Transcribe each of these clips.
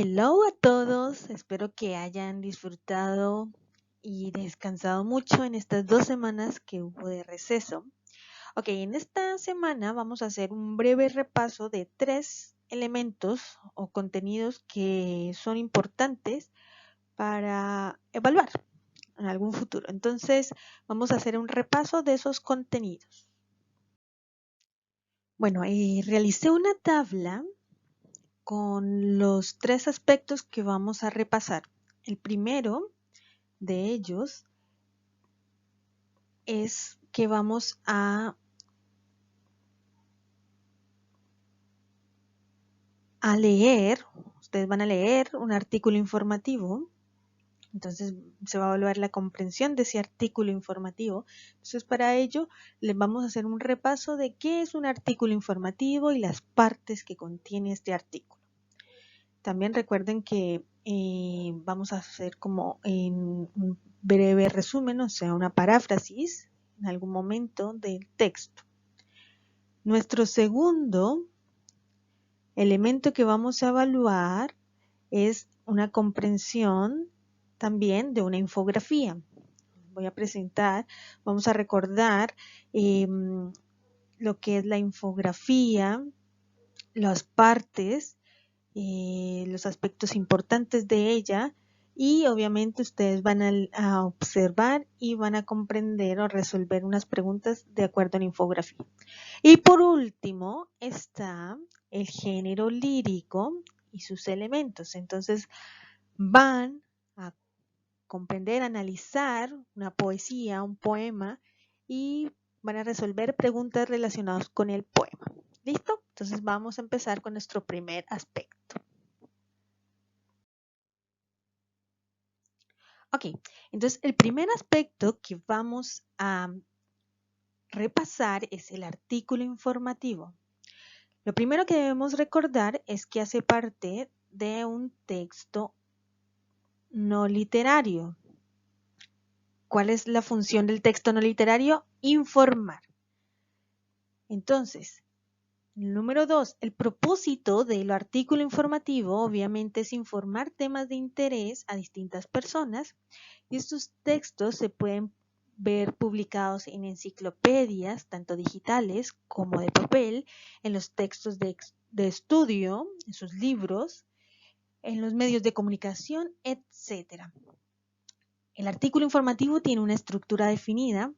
Hello a todos, espero que hayan disfrutado y descansado mucho en estas 2 semanas que hubo de receso. Ok, en esta semana vamos a hacer un breve repaso de 3 elementos o contenidos que son importantes para evaluar en algún futuro. Entonces, vamos a hacer un repaso de esos contenidos. Bueno, realicé una tabla con los 3 aspectos que vamos a repasar. El primero de ellos es que vamos a leer, ustedes van a leer un artículo informativo, entonces se va a evaluar la comprensión de ese artículo informativo. Entonces para ello les vamos a hacer un repaso de qué es un artículo informativo y las partes que contiene este artículo. También recuerden que vamos a hacer como en un breve resumen, o sea, una paráfrasis en algún momento del texto. Nuestro segundo elemento que vamos a evaluar es una comprensión también de una infografía. Voy a presentar, vamos a recordar lo que es la infografía, las partes, los aspectos importantes de ella, y obviamente ustedes van a observar y van a comprender o resolver unas preguntas de acuerdo a la infografía. Y por último está el género lírico y sus elementos. Entonces van a comprender, analizar una poesía, un poema, y van a resolver preguntas relacionadas con el poema. ¿Listo? Entonces vamos a empezar con nuestro primer aspecto. Ok, entonces el primer aspecto que vamos a repasar es el artículo informativo. Lo primero que debemos recordar es que hace parte de un texto no literario. ¿Cuál es la función del texto no literario? Informar. Entonces, número 2, el propósito del artículo informativo obviamente es informar temas de interés a distintas personas, y estos textos se pueden ver publicados en enciclopedias, tanto digitales como de papel, en los textos de estudio, en sus libros, en los medios de comunicación, etc. El artículo informativo tiene una estructura definida.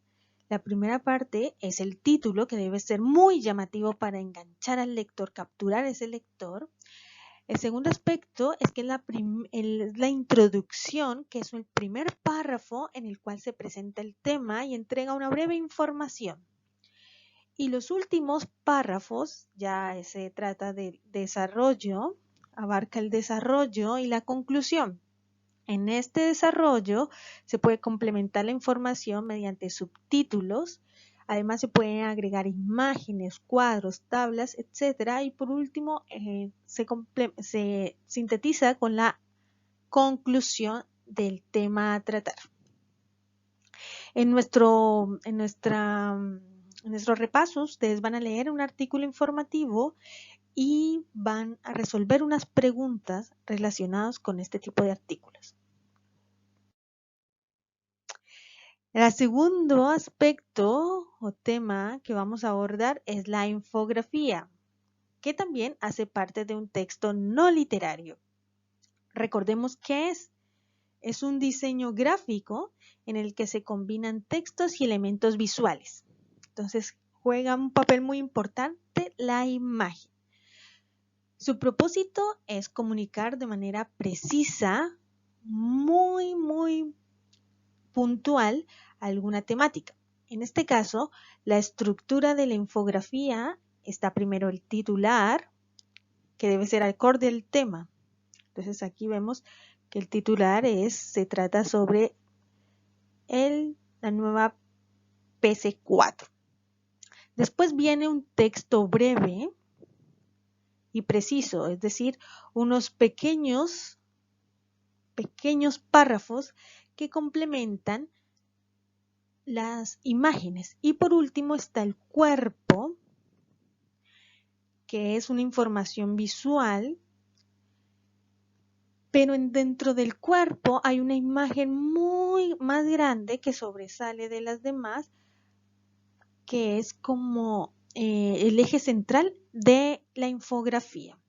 La primera parte es el título, que debe ser muy llamativo para enganchar al lector, capturar a ese lector. El segundo aspecto es que la introducción, que es el primer párrafo en el cual se presenta el tema y entrega una breve información. Y los últimos párrafos, ya se trata de desarrollo, abarca el desarrollo y la conclusión. En este desarrollo se puede complementar la información mediante subtítulos. Además se pueden agregar imágenes, cuadros, tablas, etc. Y por último se sintetiza con la conclusión del tema a tratar. En nuestro repaso ustedes van a leer un artículo informativo y van a resolver unas preguntas relacionadas con este tipo de artículos. El segundo aspecto o tema que vamos a abordar es la infografía, que también hace parte de un texto no literario. Recordemos qué es un diseño gráfico en el que se combinan textos y elementos visuales. Entonces juega un papel muy importante la imagen. Su propósito es comunicar de manera precisa, muy puntual, alguna temática. En este caso, la estructura de la infografía está primero el titular, que debe ser acorde al tema. Entonces aquí vemos que el titular se trata sobre la nueva PC4. Después viene un texto breve y preciso, es decir, unos pequeños párrafos que complementan las imágenes. Y por último está el cuerpo, que es una información visual pero dentro del cuerpo hay una imagen muy más grande que sobresale de las demás, que es como el eje central de la infografía.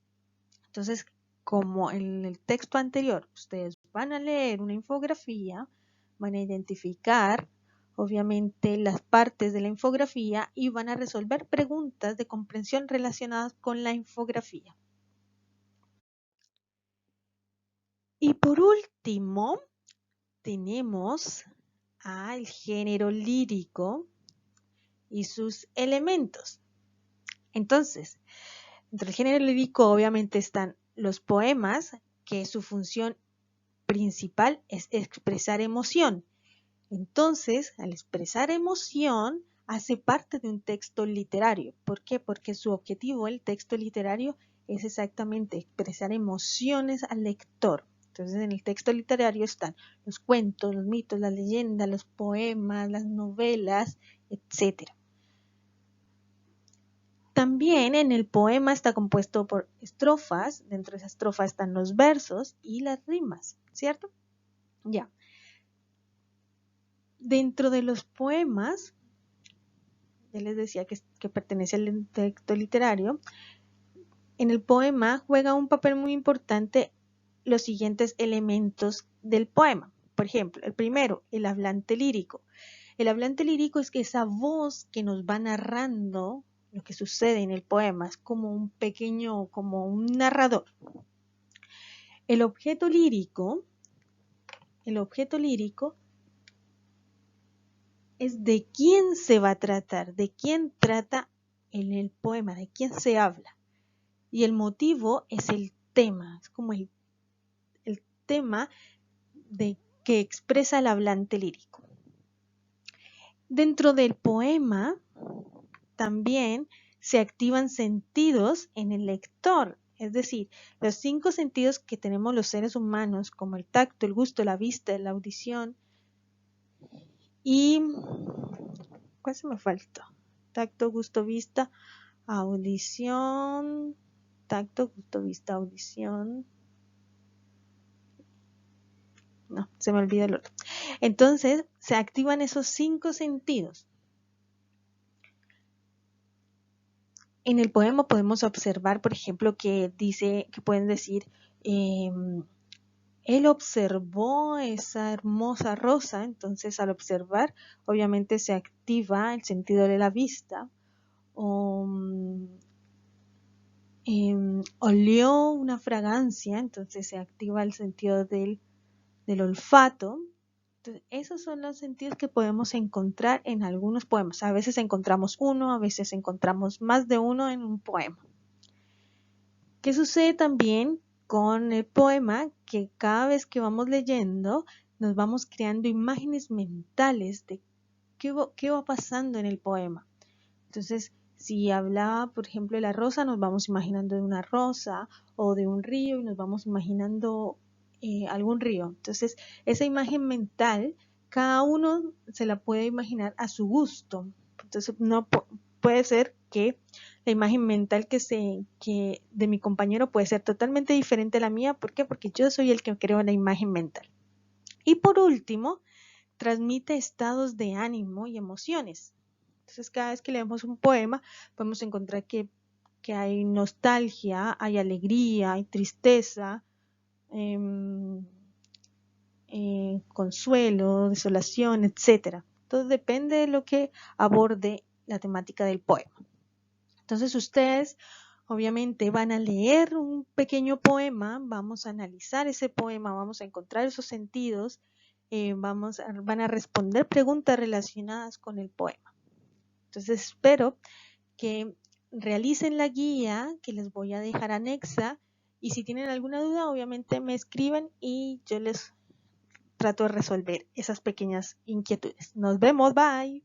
Entonces, como en el texto anterior, ustedes van a leer una infografía, van a identificar obviamente las partes de la infografía y van a resolver preguntas de comprensión relacionadas con la infografía. Y por último, tenemos al género lírico y sus elementos. Entonces, entre el género lírico obviamente están los poemas, que su función principal es expresar emoción. Entonces, al expresar emoción, hace parte de un texto literario. ¿Por qué? Porque su objetivo, el texto literario, es exactamente expresar emociones al lector. Entonces, en el texto literario están los cuentos, los mitos, las leyendas, los poemas, las novelas, etc. También en el poema está compuesto por estrofas, dentro de esas estrofas están los versos y las rimas, ¿cierto? Ya. Dentro de los poemas, ya les decía que pertenece al texto literario, en el poema juega un papel muy importante los siguientes elementos del poema. Por ejemplo, el primero, el hablante lírico. El hablante lírico es que esa voz que nos va narrando lo que sucede en el poema, es como un pequeño, como un narrador. El objeto lírico es de quién se va a tratar, de quién trata en el poema, de quién se habla. Y el motivo es el tema, es como el tema de que expresa el hablante lírico. Dentro del poema también se activan sentidos en el lector, es decir, los 5 sentidos que tenemos los seres humanos, como el tacto, el gusto, la vista, la audición y ¿cuál se me faltó? Tacto, gusto, vista, audición, tacto, gusto, vista, audición. No, se me olvida el otro. Entonces, se activan esos 5 sentidos. En el poema podemos observar, por ejemplo, que pueden decir, él observó esa hermosa rosa, entonces al observar, obviamente se activa el sentido de la vista. Olió una fragancia, entonces se activa el sentido del olfato. Entonces, esos son los sentidos que podemos encontrar en algunos poemas. A veces encontramos uno, a veces encontramos más de uno en un poema. ¿Qué sucede también con el poema? Que cada vez que vamos leyendo, nos vamos creando imágenes mentales de qué va pasando en el poema. Entonces, si hablaba, por ejemplo, de la rosa, nos vamos imaginando de una rosa o de un río y nos vamos imaginando algún río. Entonces, esa imagen mental, cada uno se la puede imaginar a su gusto. Entonces, no puede ser que la imagen mental que de mi compañero puede ser totalmente diferente a la mía. ¿Por qué? Porque yo soy el que creo la imagen mental. Y por último, transmite estados de ánimo y emociones. Entonces, cada vez que leemos un poema, podemos encontrar que hay nostalgia, hay alegría, hay tristeza, consuelo, desolación, etc. Todo depende de lo que aborde la temática del poema. Entonces, ustedes obviamente van a leer un pequeño poema, vamos a analizar ese poema, vamos a encontrar esos sentidos, van a responder preguntas relacionadas con el poema. Entonces espero que realicen la guía que les voy a dejar anexa y si tienen alguna duda obviamente me escriben y yo les trato de resolver esas pequeñas inquietudes. Nos vemos, bye.